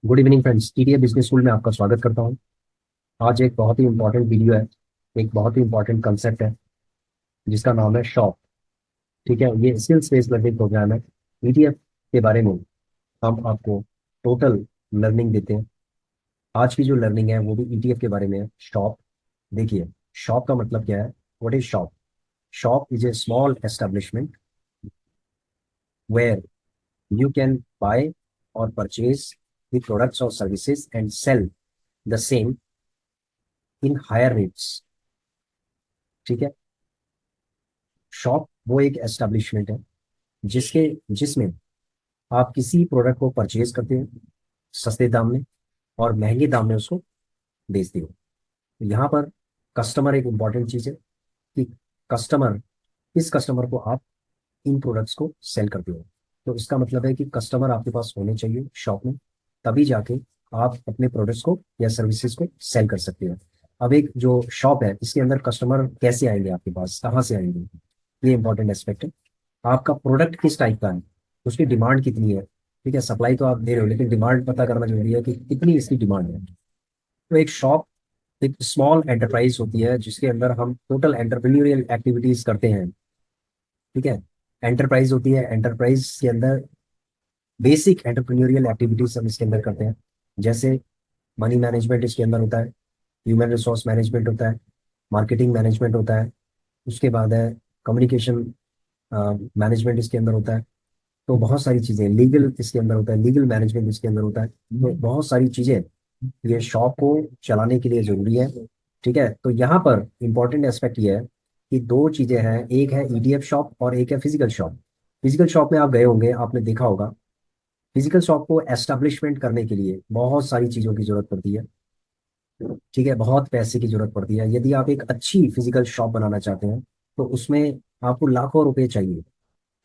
Good evening friends, TTA business school में आपका स्वागत करता हूँ। आज एक बहुत ही इंपॉर्टेंट वीडियो है। एक बहुत ही इंपॉर्टेंट कंसेप्ट है जिसका नाम है शॉप। ठीक है, ये स्किल्स बेस्ड लर्निंग प्रोग्राम है। ईटीएफ के बारे में हम आपको टोटल लर्निंग देते हैं। आज की जो लर्निंग है वो भी ईटीएफ के बारे में है। शॉप, देखिए, शॉप का मतलब क्या है? What is shop? Shop is a small establishment where you can buy or purchase the products or services and sell the same in higher rates। ठीक है, शॉप वो एक एस्टेब्लिशमेंट है जिसमें आप किसी प्रोडक्ट को परचेज करते हो सस्ते दाम में और महंगे दाम में उसको बेचते हो। तो यहाँ पर कस्टमर एक इम्पॉर्टेंट चीज है कि कस्टमर किस कस्टमर को आप इन प्रोडक्ट्स को सेल करते हो। तो इसका मतलब है कि कस्टमर आपके पास होने चाहिए शॉप में, तभी जाके आप अपने प्रोडक्ट्स को या सर्विसेज को सेल कर सकते हो। अब एक जो शॉप है इसके अंदर कस्टमर कैसे आएंगे, आपके पास कहाँ से आएंगे, ये इंपॉर्टेंट एस्पेक्ट है। आपका प्रोडक्ट किस टाइप का है, उसकी डिमांड कितनी है। ठीक है, सप्लाई तो आप दे रहे हो लेकिन डिमांड पता करना जरूरी है कि कितनी इसकी डिमांड है। तो एक शॉप एक स्मॉल एंटरप्राइज होती है जिसके अंदर हम टोटल एंटरप्रेन्योरियल एक्टिविटीज करते हैं। ठीक है, एंटरप्राइज होती है, एंटरप्राइज के अंदर बेसिक एंटरप्रेन्योरियल एक्टिविटीज हम इसके अंदर करते हैं। जैसे मनी मैनेजमेंट इसके अंदर होता है, ह्यूमन रिसोर्स मैनेजमेंट होता है, मार्केटिंग मैनेजमेंट होता है, उसके बाद है कम्युनिकेशन मैनेजमेंट इसके अंदर होता है। तो बहुत सारी चीजें, लीगल इसके अंदर होता है, लीगल मैनेजमेंट इसके अंदर होता है। तो बहुत सारी चीजें ये शॉप को चलाने के लिए जरूरी है। ठीक है, तो यहाँ पर इंपॉर्टेंट एस्पेक्ट ये है कि दो चीजें हैं, एक है ईडीएफ शॉप और एक है फिजिकल शॉप। फिजिकल शॉप में आप गए होंगे, आपने देखा होगा फिजिकल शॉप को एस्टेब्लिशमेंट करने के लिए बहुत सारी चीजों की जरूरत पड़ती है। ठीक है, बहुत पैसे की जरूरत पड़ती है। यदि आप एक अच्छी फिजिकल शॉप बनाना चाहते हैं तो उसमें आपको लाखों रुपए चाहिए।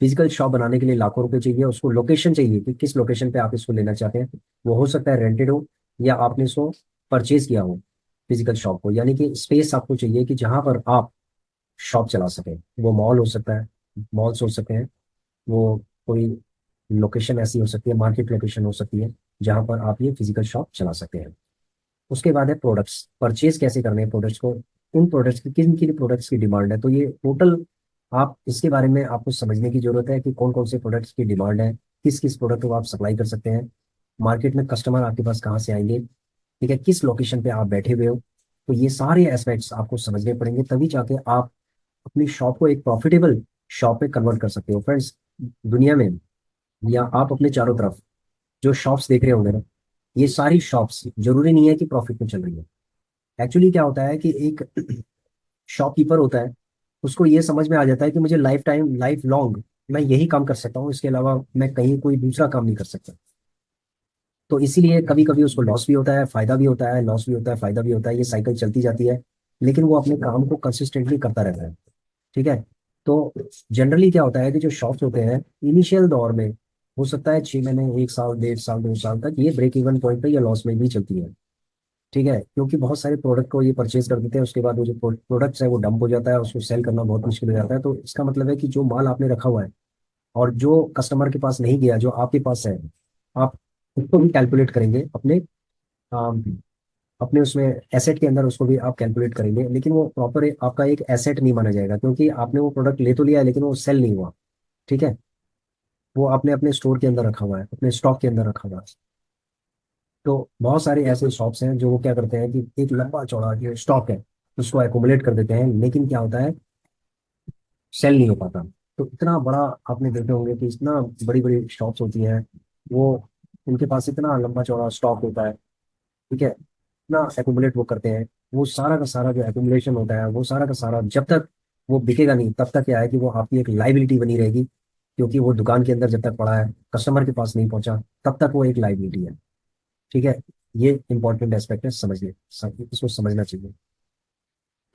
फिजिकल शॉप बनाने के लिए लाखों रुपए चाहिए, उसको लोकेशन चाहिए कि किस लोकेशन पे आप इसको लेना चाहते हैं। वो हो सकता है रेंटेड हो या आपने इसको परचेज किया हो फिजिकल शॉप को, यानी कि स्पेस आपको चाहिए कि जहां पर आप शॉप चला सकें। वो मॉल हो सकता है, मॉल्स हो सकते हैं, वो कोई लोकेशन ऐसी हो सकती है, मार्केट लोकेशन हो सकती है जहां पर आप ये फिजिकल शॉप चला सकते हैं। उसके बाद है प्रोडक्ट्स, परचेज कैसे करने हैं प्रोडक्ट्स को, उन प्रोडक्ट्स की किन किन प्रोडक्ट्स की डिमांड है। तो ये टोटल आप इसके बारे में आपको समझने की जरूरत है कि कौन कौन से प्रोडक्ट्स की डिमांड है, किस किस प्रोडक्ट को आप सप्लाई कर सकते हैं, मार्केट में कस्टमर आपके पास कहाँ से आएंगे, ठीक है, किस लोकेशन पे आप बैठे हुए हो। तो ये सारे एस्पेक्ट्स आपको समझने पड़ेंगे, तभी जाके आप अपनी शॉप को एक प्रॉफिटेबल शॉप में कन्वर्ट कर सकते हो। फ्रेंड्स, दुनिया में या आप अपने चारों तरफ जो शॉप्स देख रहे होंगे ना, ये सारी शॉप्स जरूरी नहीं है कि प्रॉफिट में चल रही है। एक्चुअली क्या होता है कि एक शॉपकीपर होता है, उसको ये समझ में आ जाता है कि मुझे लाइफ टाइम लाइफ लॉन्ग मैं यही काम कर सकता हूँ, इसके अलावा मैं कहीं कोई दूसरा काम नहीं कर सकता। तो इसीलिए कभी कभी उसको लॉस भी होता है, फायदा भी होता है, लॉस भी होता है, फायदा भी होता है, ये साइकिल चलती जाती है। लेकिन वो अपने काम को कंसिस्टेंटली करता रहता है। ठीक है, तो जनरली क्या होता है कि जो शॉप्स होते हैं इनिशियल दौर में, हो सकता है 6 महीने, 1 साल, 1.5 साल, 2 साल तक ये ब्रेक इवन पॉइंट पे या लॉस में भी चलती है। ठीक है, क्योंकि बहुत सारे प्रोडक्ट को ये परचेज कर देते हैं, उसके बाद वो जो प्रोडक्ट्स है वो डंप हो जाता है, उसको सेल करना बहुत मुश्किल हो जाता है। तो इसका मतलब है कि जो माल आपने रखा हुआ है और जो कस्टमर के पास नहीं गया, जो आपके पास है, आप उसको भी कैलकुलेट करेंगे अपने अम, अपने उसमें एसेट के अंदर, उसको भी आप कैलकुलेट करेंगे, लेकिन वो प्रॉपर आपका एक एसेट नहीं माना जाएगा क्योंकि आपने वो प्रोडक्ट ले तो लिया लेकिन वो सेल नहीं हुआ। ठीक है, वो आपने अपने स्टोर के अंदर रखा हुआ है, अपने स्टॉक के अंदर रखा हुआ है। तो बहुत सारे ऐसे शॉप्स हैं जो वो क्या करते हैं कि एक लंबा चौड़ा जो स्टॉक है उसको एकोमुलेट कर देते हैं, लेकिन क्या होता है, सेल नहीं हो पाता। तो इतना बड़ा, आपने देखे होंगे कि इतना बड़ी बड़ी शॉप्स होती हैं, वो उनके पास इतना लंबा चौड़ा स्टॉक होता है। ठीक है, इतना एकोमुलेट वो करते हैं, वो सारा का सारा जो एकोमुलेशन होता है वो सारा का सारा जब तक वो बिकेगा नहीं तब तक क्या है कि वो आपकी एक लाइबिलिटी बनी रहेगी, क्योंकि वो दुकान के अंदर जब तक पड़ा है, कस्टमर के पास नहीं पहुंचा, तब तक वो एक लाइबिलिटी है। ठीक है, ये इंपॉर्टेंट एस्पेक्ट है, समझिए, इसको समझना चाहिए।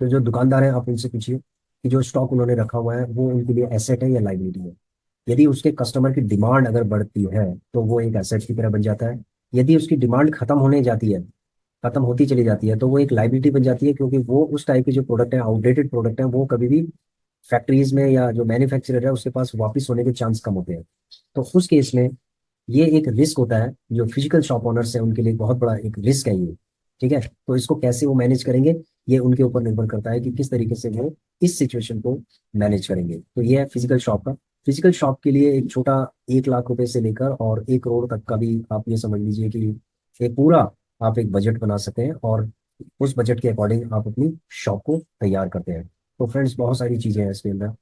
तो जो दुकानदार है आप उनसे पूछिए कि जो स्टॉक उन्होंने रखा हुआ है वो उनके लिए एसेट है या लाइबिलिटी है। यदि उसके कस्टमर की डिमांड अगर बढ़ती है तो वो एक एसेट की तरह बन जाता है। यदि उसकी डिमांड खत्म होने जाती है, खत्म होती चली जाती है, तो वो एक लाइबिलिटी बन जाती है, क्योंकि वो उस टाइप के जो प्रोडक्ट है, आउटडेटेड प्रोडक्ट है, वो कभी भी फैक्ट्रीज में या जो मैन्युफैक्चरर है उसके पास वापस होने के चांस कम होते हैं। तो उस केस में ये एक रिस्क होता है, जो फिजिकल शॉप ओनर्स है उनके लिए बहुत बड़ा एक रिस्क है ये। ठीक है, तो इसको कैसे वो मैनेज करेंगे, ये उनके ऊपर निर्भर करता है कि किस तरीके से वो इस सिचुएशन को मैनेज करेंगे। तो ये है फिजिकल शॉप का। फिजिकल शॉप के लिए एक छोटा 1 लाख रुपए से लेकर और 1 करोड़ तक का भी आप ये समझ लीजिए कि एक पूरा आप एक बजट बना सकते हैं, और उस बजट के अकॉर्डिंग आप अपनी शॉप को तैयार करते हैं। तो फ्रेंड्स, बहुत सारी चीजें हैं इसके अंदर।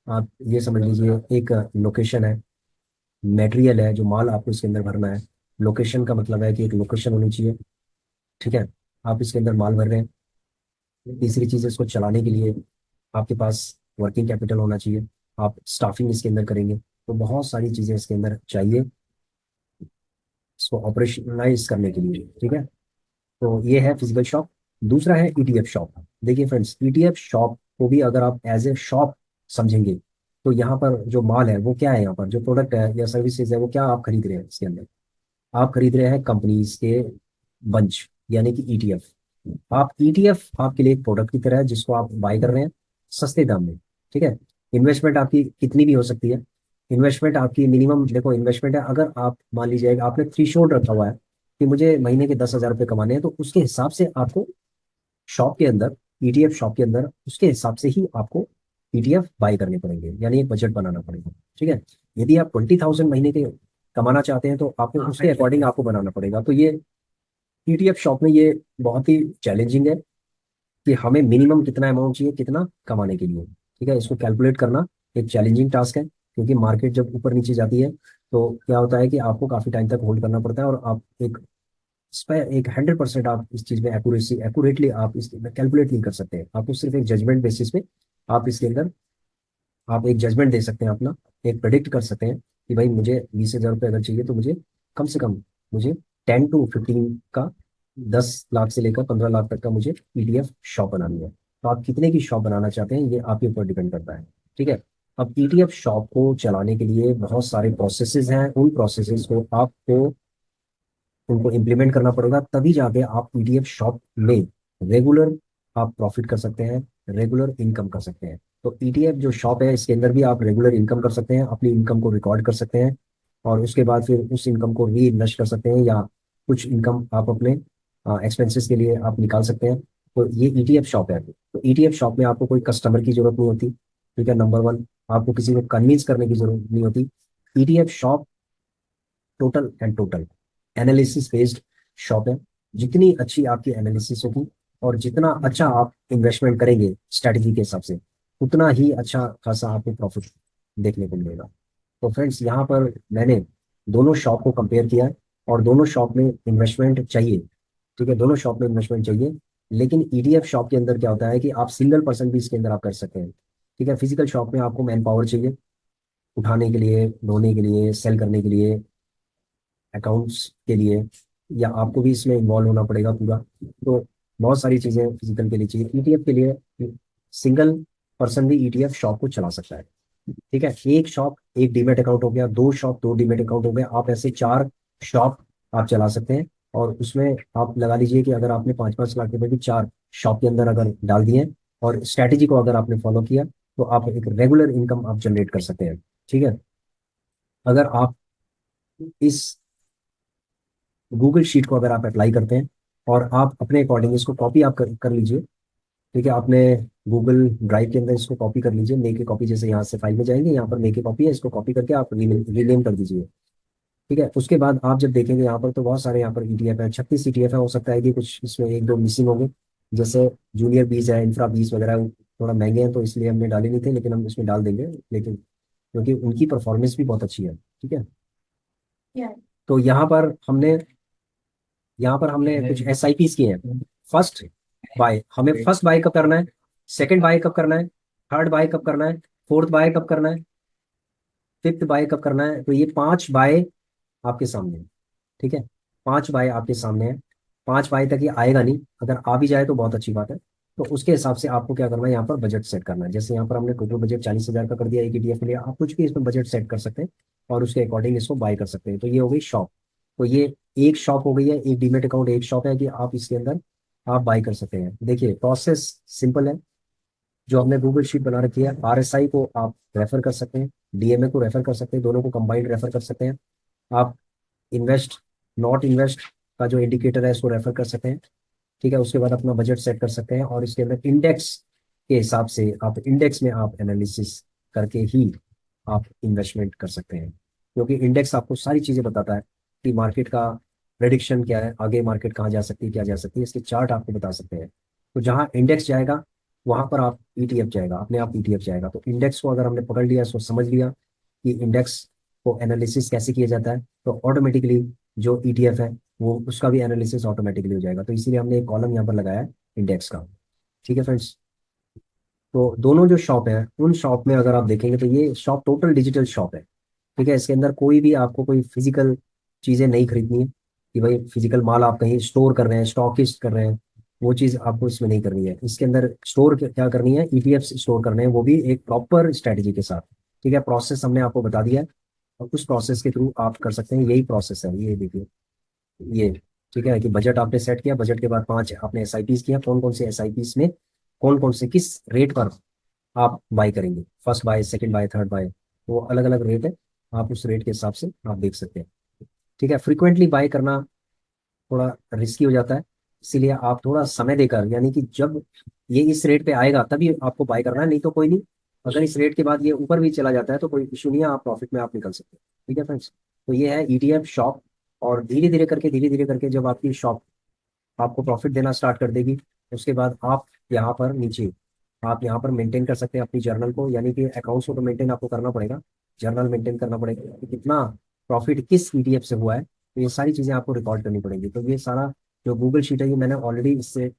आप ये समझ लीजिए, एक लोकेशन है, मटेरियल है जो माल आपको इसके अंदर भरना है। लोकेशन का मतलब है कि एक लोकेशन होनी चाहिए। ठीक है, आप इसके अंदर माल भर रहे हैं। तीसरी चीज है, इसको चलाने के लिए आपके पास वर्किंग कैपिटल होना चाहिए। आप स्टाफिंग इसके अंदर करेंगे, तो बहुत सारी चीजें इसके अंदर चाहिए इसको ऑपरेशनलाइज करने के लिए। ठीक है, तो ये है फिजिकल शॉप। दूसरा है ईटीएफ शॉप। देखिए फ्रेंड्स, ईटीएफ शॉप को भी अगर आप एज ए शॉप समझेंगे, तो यहाँ पर जो माल है वो क्या है, यहाँ पर जो प्रोडक्ट है या सर्विसेज है वो क्या आप खरीद रहे हैं इसके अंदर। आप खरीद रहे हैं कंपनीज के बंच, यानी कि ईटीएफ। आप ईटीएफ आपके लिए एक प्रोडक्ट की तरह है जिसको आप बाय कर रहे हैं सस्ते दाम में। ठीक है, इन्वेस्टमेंट आपकी कितनी भी हो सकती है। इन्वेस्टमेंट आपकी मिनिमम, देखो इन्वेस्टमेंट है, अगर आप मान लीजिए आपने थ्री रखा हुआ है कि मुझे महीने के 10,000 रुपये कमाने हैं, तो उसके हिसाब से आपको शॉप के अंदर, ईटीएफ शॉप के अंदर उसके हिसाब से ही आपको ईटीएफ बाय करने पड़ेंगे, यानी एक बजट बनाना पड़ेगा। ठीक है, यदि आप 20,000 महीने के कमाना चाहते हैं तो आपको उसके अकॉर्डिंग आपको बनाना पड़ेगा। तो ये ईटीएफ शॉप में ये बहुत ही चैलेंजिंग है कि हमें मिनिमम कितना अमाउंट चाहिए कितना कमाने के लिए। ठीक है, इसको कैलकुलेट करना एक चैलेंजिंग टास्क है, क्योंकि मार्केट जब ऊपर नीचे जाती है तो क्या होता है कि आपको काफी टाइम तक होल्ड करना पड़ता है, और आप एक इस पर एक 100% आप इस चीज में एक्यूरेटली आप इस कैलकुलेट नहीं कर सकते हैं। आपको सिर्फ एक जजमेंट बेसिस पे आप इसके अंदर आप एक जजमेंट दे सकते हैं अपना, एक प्रेडिक्ट कर सकते हैं कि भाई मुझे 20,000 रुपये अगर चाहिए तो मुझे कम से कम मुझे 10 to 15 का, 10 लाख से लेकर 15 लाख तक का मुझे ईटीएफ शॉप बनानी है। तो आप कितने की शॉप बनाना चाहते हैं ये आपके ऊपर डिपेंड करता है। ठीक है, अब ईटीएफ शॉप को चलाने के लिए बहुत सारे प्रोसेसेस हैं, उन प्रोसेसेस को आपको उनको इम्प्लीमेंट करना पड़ेगा, तभी जाके आप ईटीएफ शॉप में रेगुलर आप प्रॉफिट कर सकते हैं, रेगुलर इनकम कर सकते हैं। तो ईटीएफ जो शॉप है इसके अंदर भी आप रेगुलर इनकम कर सकते हैं, अपनी इनकम को रिकॉर्ड कर सकते हैं, और उसके बाद फिर उस इनकम को री इन्वेस्ट कर सकते हैं, या कुछ इनकम आप अपने एक्सपेंसेस के लिए आप निकाल सकते हैं। तो ये ईटीएफ शॉप है। तो ईटीएफ शॉप में आपको कोई कस्टमर की जरूरत नहीं होती। ठीक है, नंबर वन, आपको किसी को कन्विंस करने की जरूरत नहीं होती। ETF shop total and total analysis based shop है। जितनी अच्छी आपकी एनालिसिस होगी और जितना अच्छा आप इन्वेस्टमेंट करेंगे स्ट्रैटेजी के हिसाब से, उतना ही अच्छा खासा आपको प्रॉफिट देखने को मिलेगा। तो फ्रेंड्स, यहाँ पर मैंने दोनों शॉप को कंपेयर किया है, और दोनों शॉप में इन्वेस्टमेंट चाहिए। ठीक है, दोनों शॉप में इन्वेस्टमेंट चाहिए, लेकिन ईटीएफ शॉप के अंदर क्या होता है कि आप सिंगल पर्सन भी इसके अंदर आप कर सकते हैं। ठीक है, फिजिकल शॉप में आपको मैन पावर चाहिए, उठाने के लिए, ढोने के लिए, सेल करने के लिए, अकाउंट्स के लिए, या आपको भी इसमें इन्वॉल्व होना पड़ेगा पूरा। तो बहुत सारी चीजें फिजिकल के लिए चाहिए। ईटीएफ के लिए सिंगल पर्सन भी ईटीएफ शॉप को चला सकता है। ठीक है, एक शॉप एक डीमेट अकाउंट हो गया, दो शॉप दो डीमेट अकाउंट हो गया, आप ऐसे 4 शॉप आप चला सकते हैं। और उसमें आप लगा लीजिए कि अगर आपने 5-5 लाख रुपए भी 4 शॉप के अंदर अगर डाल दिए और स्ट्रैटेजी को अगर आपने फॉलो किया, तो आप एक रेगुलर इनकम आप जनरेट कर सकते हैं। ठीक है, अगर आप इस गूगल शीट को अगर आप अप्लाई करते हैं और आप अपने अकॉर्डिंग इसको कॉपी आप कर लीजिए। ठीक है, आपने गूगल ड्राइव के अंदर इसको कॉपी कर लीजिए, मेक ए कॉपी, जैसे यहाँ से फाइल में जाएंगे, यहाँ पर मेक ए कॉपी है, इसको कॉपी करके आप रीनेम कर दीजिए। ठीक है, उसके बाद आप जब देखेंगे यहाँ पर तो बहुत सारे यहाँ पर ईटीएफ है, 36 ईटीएफ है। हो सकता है कि कुछ इसमें एक दो मिसिंग होंगे, जैसे जूनियर बीज है, इंफ्रा बीज वगैरह, वो थोड़ा महंगे हैं तो इसलिए हमने डाले नहीं थे, लेकिन हम इसमें डाल देंगे, लेकिन क्योंकि उनकी परफॉर्मेंस भी बहुत अच्छी है। ठीक है, तो यहाँ पर हमने कुछ एस आई पीज किए हैं। फर्स्ट बाय, हमें फर्स्ट बाय कब करना है, सेकंड बाय कब करना है, थर्ड बाय कब करना है, फोर्थ बाय कब करना है, फिफ्थ बाय कब करना है। तो ये 5 बाय आपके सामने है। ठीक है, 5 बाय आपके सामने है। 5 बाय तक ये आएगा नहीं, अगर आ भी जाए तो बहुत अच्छी बात है। तो उसके हिसाब से आपको क्या करना है, यहाँ पर बजट सेट करना है। जैसे यहाँ पर हमने टोटल बजट 40,000 का कर दिया एक ईटीएफ के लिए, आप कुछ भी इसमें बजट सेट कर सकते हैं और उसके अकॉर्डिंग इसको बाय कर सकते हैं। तो ये हो गई शॉप। तो ये एक शॉप हो गई है, एक डीमेट अकाउंट एक शॉप है कि आप इसके अंदर आप बाय कर सकते हैं। देखिए प्रोसेस सिंपल है, जो हमने गूगल शीट बना रखी है, आरएसआई को आप रेफर कर सकते हैं, डीएमए को रेफर कर सकते हैं, दोनों को कंबाइंड रेफर कर सकते हैं। आप इन्वेस्ट, नॉट इन्वेस्ट का जो इंडिकेटर है इसको रेफर कर सकते हैं। ठीक है, उसके बाद अपना बजट सेट कर सकते हैं, और इसके अंदर इंडेक्स के हिसाब से आप इंडेक्स में आप एनालिसिस करके ही आप इन्वेस्टमेंट कर सकते हैं, क्योंकि इंडेक्स आपको सारी चीज़ें बताता है कि मार्केट का प्रेडिक्शन क्या है, आगे मार्केट कहाँ जा सकती है, क्या जा सकती है, इसके चार्ट आपको बता सकते हैं। तो जहाँ इंडेक्स जाएगा वहां पर आप ईटीएफ जाएगा, अपने आप ईटीएफ जाएगा। तो इंडेक्स को अगर हमने पकड़ लिया, इसको समझ लिया कि इंडेक्स को एनालिसिस कैसे किया जाता है, तो ऑटोमेटिकली जो ईटीएफ है वो उसका भी एनालिसिस ऑटोमेटिकली हो जाएगा। तो इसीलिए हमने एक कॉलम यहाँ पर लगाया है इंडेक्स का। ठीक है फ्रेंड्स, तो दोनों जो शॉप है उन शॉप में अगर आप देखेंगे तो ये शॉप टोटल डिजिटल शॉप है। ठीक है, इसके अंदर कोई भी आपको कोई फिजिकल चीज़ें नहीं खरीदनी है कि भाई फिजिकल माल आप कहीं स्टोर कर रहे हैं, स्टॉकिस्ट कर रहे हैं, वो चीज़ आपको इसमें नहीं करनी है। इसके अंदर स्टोर क्या करनी है, ईटीएफ स्टोर करने हैं, वो भी एक प्रॉपर स्ट्रेटेजी के साथ। ठीक है, प्रोसेस हमने आपको बता दिया है, और उस प्रोसेस के थ्रू आप कर सकते हैं। यही प्रोसेस है, ये देखिए ये। ठीक है, कि बजट आपने सेट किया, बजट के बाद 5 आपने एसआईपीस किया, कौन कौन से एसआईपीस में कौन कौन से किस रेट पर आप बाई करेंगे, first buy, second buy, third buy, वो अलग अलग रेट है, आप उस रेट के हिसाब से आप देख सकते हैं। ठीक है, फ्रीक्वेंटली बाय करना थोड़ा रिस्की हो जाता है, इसीलिए आप थोड़ा समय देकर, यानी कि जब ये इस रेट पे आएगा तभी आपको बाय करना है, नहीं तो कोई नहीं। अगर इस रेट के बाद ये ऊपर भी चला जाता है तो कोई इशू नहीं है, आप प्रॉफिट में आप निकल सकते हैं। ठीक है फ्रेंड्स, तो ये है ईटीएफ शॉप। और धीरे धीरे करके जब आपकी शॉप आपको प्रॉफिट देना स्टार्ट कर देगी, उसके बाद आप यहाँ पर नीचे आप यहाँ पर मेंटेन कर सकते हैं अपनी जर्नल को, यानी कि अकाउंट्स को तो मेंटेन आपको करना पड़ेगा, जर्नल मेंटेन करना पड़ेगा कि कितना प्रॉफिट किस ईटीएफ से हुआ है, तो ये सारी चीज़ें आपको रिकॉर्ड करनी पड़ेंगी। तो ये सारा जो गूगल शीट है, ये मैंने ऑलरेडी इससे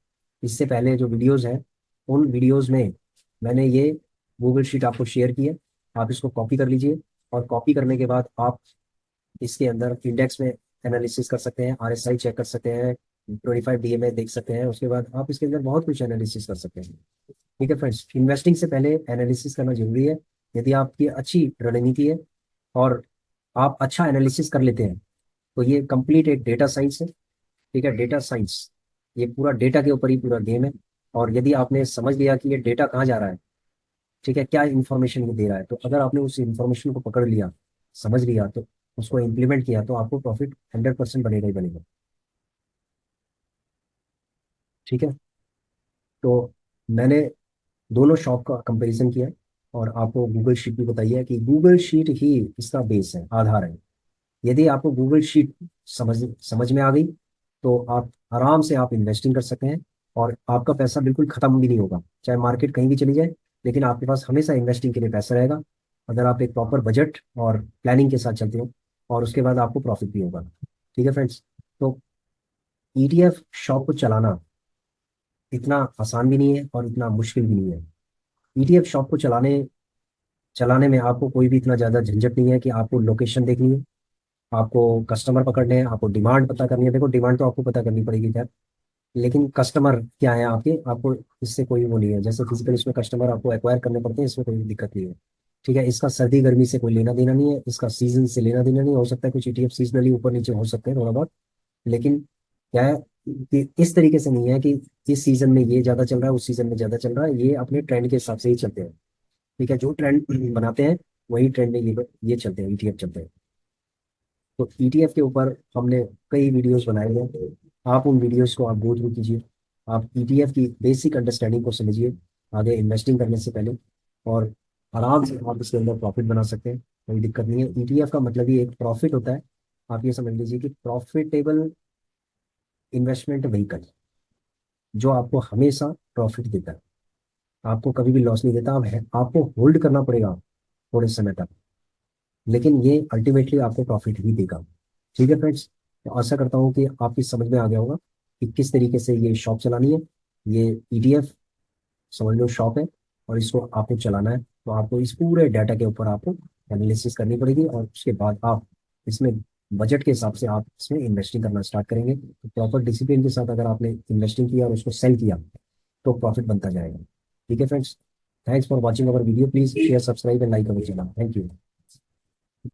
इससे पहले जो वीडियोज़ हैं उन वीडियोज़ में मैंने ये गूगल शीट आपको शेयर की है। आप इसको कॉपी कर लीजिए, और कॉपी करने के बाद आप इसके अंदर इंडेक्स में एनालिसिस कर सकते हैं, आरएसआई चेक कर सकते हैं, 25 डीएमए देख सकते हैं, उसके बाद आप इसके अंदर बहुत कुछ एनालिसिस कर सकते हैं। ठीक है फ्रेंड्स, इन्वेस्टिंग से पहले एनालिसिस करना जरूरी है। यदि आपकी अच्छी रणनीति है और आप अच्छा एनालिसिस कर लेते हैं, तो ये कंप्लीट एक डेटा साइंस है। ठीक है, डेटा साइंस, ये पूरा डेटा के ऊपर ही पूरा गेम है। और यदि आपने समझ लिया कि ये डेटा कहाँ जा रहा है, ठीक है, क्या इन्फॉर्मेशन ये दे रहा है, तो अगर आपने उस इन्फॉर्मेशन को पकड़ लिया, समझ लिया, तो उसको इम्प्लीमेंट किया, तो आपको प्रॉफिट 100% बनेगा ही बनेगा। ठीक है, तो मैंने दोनों शॉप का कंपैरिजन किया, और आपको गूगल शीट भी बताई है कि गूगल शीट ही इसका बेस है, आधार है। यदि आपको गूगल शीट समझ समझ में आ गई, तो आप आराम से आप इन्वेस्टिंग कर सकते हैं, और आपका पैसा बिल्कुल खत्म भी नहीं होगा, चाहे मार्केट कहीं भी चली जाए, लेकिन आपके पास हमेशा इन्वेस्टिंग के लिए पैसा रहेगा, अगर आप एक प्रॉपर बजट और प्लानिंग के साथ चलते हो, और उसके बाद आपको प्रॉफिट भी होगा। ठीक है फ्रेंड्स, तो ईटीएफ शॉप को चलाना इतना आसान भी नहीं है और इतना मुश्किल भी नहीं है। ईटीएफ शॉप को चलाने चलाने में आपको कोई भी इतना ज़्यादा झंझट नहीं है कि आपको लोकेशन देखनी है, आपको कस्टमर पकड़ने हैं, आपको डिमांड पता करनी है। देखो, डिमांड तो आपको पता करनी पड़ेगी खैर, लेकिन कस्टमर क्या है आपके, आपको इससे कोई वो नहीं है। जैसे फिजिकल इसमें कस्टमर आपको एक्वायर करने पड़ते हैं, इसमें कोई दिक्कत नहीं है। ठीक है, इसका सर्दी गर्मी से कोई लेना देना नहीं है, इसका सीजन से लेना देना नहीं। हो सकता है कुछ ईटीएफ सीजनली ऊपर नीचे हो सकते हैं थोड़ा बहुत, लेकिन क्या है कि इस तरीके से नहीं है कि इस सीजन में ये ज्यादा चल रहा है, उस सीजन में ज्यादा चल रहा है, ये अपने ट्रेंड के हिसाब से ही चलते हैं। ठीक है, जो ट्रेंड बनाते हैं वही ट्रेंड में ये चलते हैं, ईटीएफ चलते हैं। तो ईटीएफ के ऊपर हमने कई वीडियोस बनाए हैं, आप उन वीडियोस को आप गो थ्रू कीजिए, आप ईटीएफ की बेसिक अंडरस्टैंडिंग को समझिए आगे इन्वेस्टिंग करने से पहले, और आराम से आप इसके अंदर प्रॉफिट बना सकते हैं, कोई दिक्कत नहीं है। ईटीएफ का मतलब ही एक प्रॉफिट होता है। आप ये समझ लीजिए कि प्रॉफिटेबल इन्वेस्टमेंट व्हीकल, जो आपको हमेशा प्रॉफिट देता है, आपको कभी भी लॉस नहीं देता। आपको होल्ड करना पड़ेगा थोड़े समय तक, लेकिन ये अल्टीमेटली आपको प्रॉफिट ही देगा। ठीक है फ्रेंड्स, तो आशा करता हूँ कि आपकी समझ में आ गया होगा कि किस तरीके से ये शॉप चलानी है। ये ईटीएफ समझ लो शॉप है, और इसको आपको चलाना है, तो आपको इस पूरे डाटा के ऊपर आपको एनालिसिस करनी पड़ेगी, और उसके बाद आप इसमें बजट के हिसाब से आप इसमें इन्वेस्टिंग करना स्टार्ट करेंगे। तो प्रॉपर डिसिप्लिन के साथ अगर आपने इन्वेस्टिंग किया और उसको सेल किया, तो प्रॉफिट बनता जाएगा। ठीक है friends, thanks for watching our video, please share, subscribe and like our channel. Thank you.